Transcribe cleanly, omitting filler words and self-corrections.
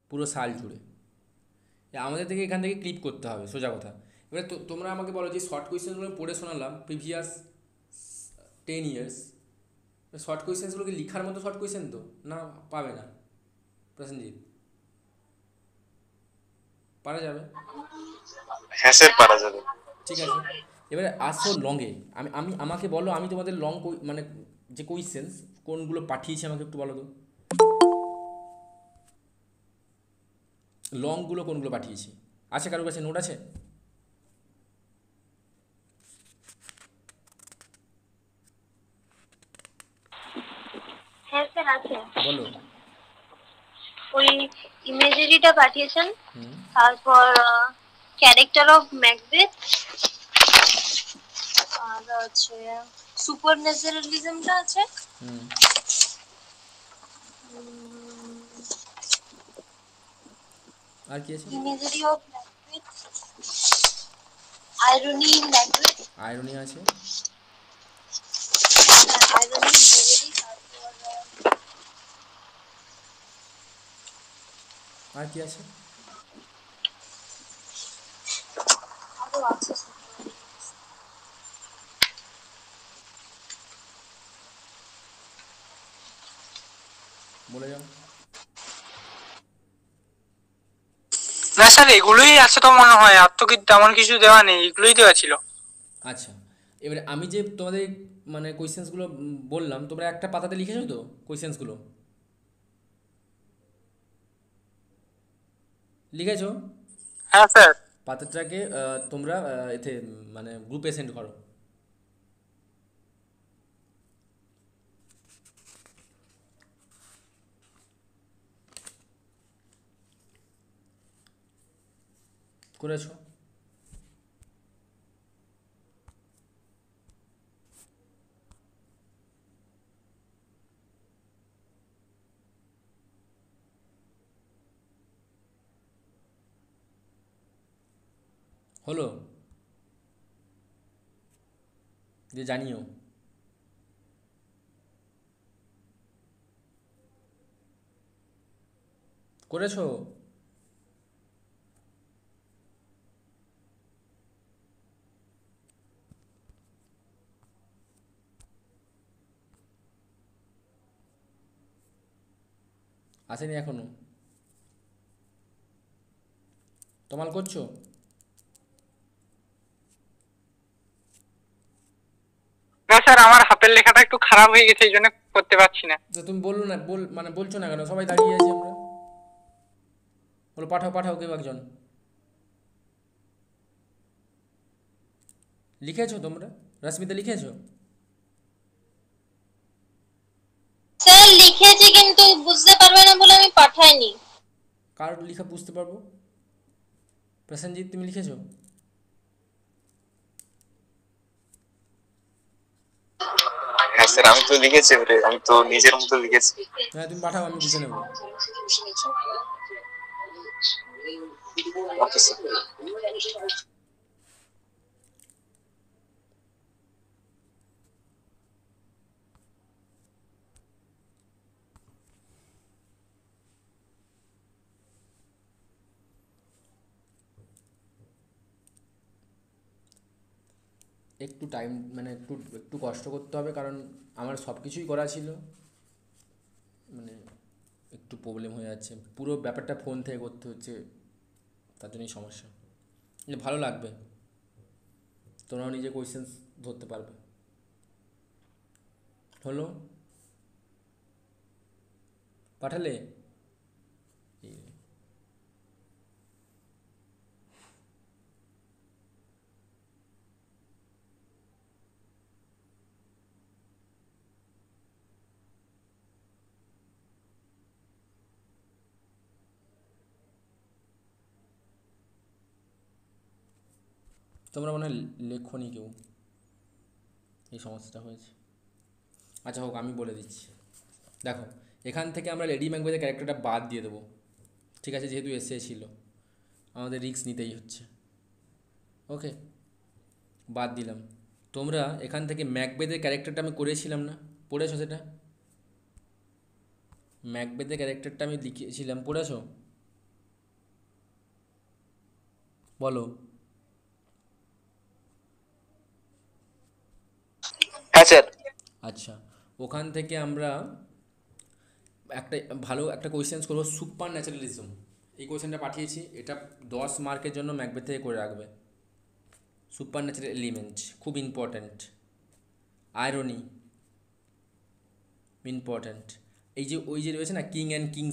পুরো সাল জুড়ে। আমাদের থেকে এখান থেকে ক্লিপ করতে হবে, সোজা কথা। এবারে তোমরা আমাকে বলো যে শর্ট কোয়েশ্চেনগুলো পড়ে শোনালাম প্রিভিয়াস 10 ইয়ার্স, শর্ট কোয়েশ্চেন্সগুলোকে লিখার মতো শর্ট কোয়েশ্চেন তো না? পাবে না প্রসেনজিৎ? পারা যাবে? হ্যাঁ স্যার, পারা যাবে। ঠিক আছে। এবারে আসো লংয়ে। আমি আমাকে বলো, আমি তোমাদের লং মানে যে কোয়েশ্চেন্স কোনগুলো পাঠিয়েছি আমাকে একটু বলো তো। লংগুলো কোনগুলো পাঠিয়েছি? আছে কারোর কাছে নোট আছে? হ্যাঁ স্যার আছে। বলো। ওই ইমেজেরিটা পাঠিয়েছেন, হুম। তারপর ক্যারেক্টার অফ ম্যাকবেথ, আর হচ্ছে সুপার ন্যাচারালিজমটা আছে, হুম। আর কি আছে? Imagery of Macbeth, irony in Macbeth, irony আছে। আইরনি ইমেজেরি, তারপর আর কি আছে? আরো আছে sir। বলে যাও। না স্যার, এগুলোই আছে তো মনে হয়, আর তো তেমন কিছু দেওয়া নেই, এগুলোই দেওয়া ছিল। আচ্ছা, এবারে আমি যে তোমাদের মানে কোয়েশ্চেন্সগুলো বললাম, তোমরা একটা পাতাতে লিখেছো তো কোয়েশ্চেন্সগুলো? লিখেছো? হ্যাঁ স্যার। পাতাটাকে তোমরা এতে মানে গ্রুপে সেন্ড করো। করেছো? হলো? যে জানিও। করেছো? আসেনি এখনো? তোমাল করছো? না স্যার, আমার হাতের লেখাটা একটু খারাপ হয়ে গেছে, এই জন্য করতে পারছি না। তো তুমি বললো না, মানে বলছো না কেন? সবাই দাঁড়িয়ে আছি আমরা। বলো পাঠাও পাঠাও, কেউ একজন। লিখেছো তোমরা? রশ্মিতা লিখেছো? স্যার লিখেছি কিন্তু বুঝতে পারবে না বলে আমি পাঠাইনি। কার লেখা বুঝতে পারবো? প্রসেনজিৎ তুমি লিখেছো? হ্যাঁ স্যার, আমি তো লিখেছি, আমি তো নিজের মতো লিখেছি। হ্যাঁ তুমি পাঠাও, আমি বুঝে নেবো। Okay sir. একটু টাইম মানে একটু একটু কষ্ট করতে হবে, কারণ আমার সব কিছুই করা ছিল, মানে একটু প্রবলেম হয়ে যাচ্ছে, পুরো ব্যাপারটা ফোন থেকে করতে হচ্ছে, তার জন্যই সমস্যা। কিন্তু ভালো লাগবে, তোমরাও নিজে কোয়েশ্চেন্স ধরতে পারবে। হলো? পাঠালে? এই রে। তোমরা মনে হয় লেখনি কেউ, এই সমস্যাটা হয়েছে। আচ্ছা হোক, আমি বলে দিচ্ছি। দেখো, এখান থেকে আমরা লেডি ম্যাকবেথের ক্যারেক্টারটা বাদ দিয়ে দেবো, ঠিক আছে? যেহেতু এসে ছিল, আমাদের রিস্ক নিতেই হচ্ছে। ওকে, বাদ দিলাম। তোমরা এখান থেকে ম্যাকবেথের ক্যারেক্টারটা আমি করেছিলাম না? পড়েছো সেটা? ম্যাকবেথের ক্যারেক্টারটা আমি লিখেছিলাম, পড়েছো? বলো। হ্যাঁ স্যার। আচ্ছা, ওখান থেকে আমরা একটা ভালো একটা কোয়েশ্চেন্স করবো, সুপার ন্যাচারালিজম। এই কোয়েশ্চেনটা পাঠিয়েছি, এটা 10 মার্কের জন্য ম্যাকবেথ থেকে করে রাখবে। সুপার ন্যাচারাল এলিমেন্ট খুব ইম্পর্ট্যান্ট। Irony important. এই যে ওই যে রয়েছে না কিং অ্যান্ড কিং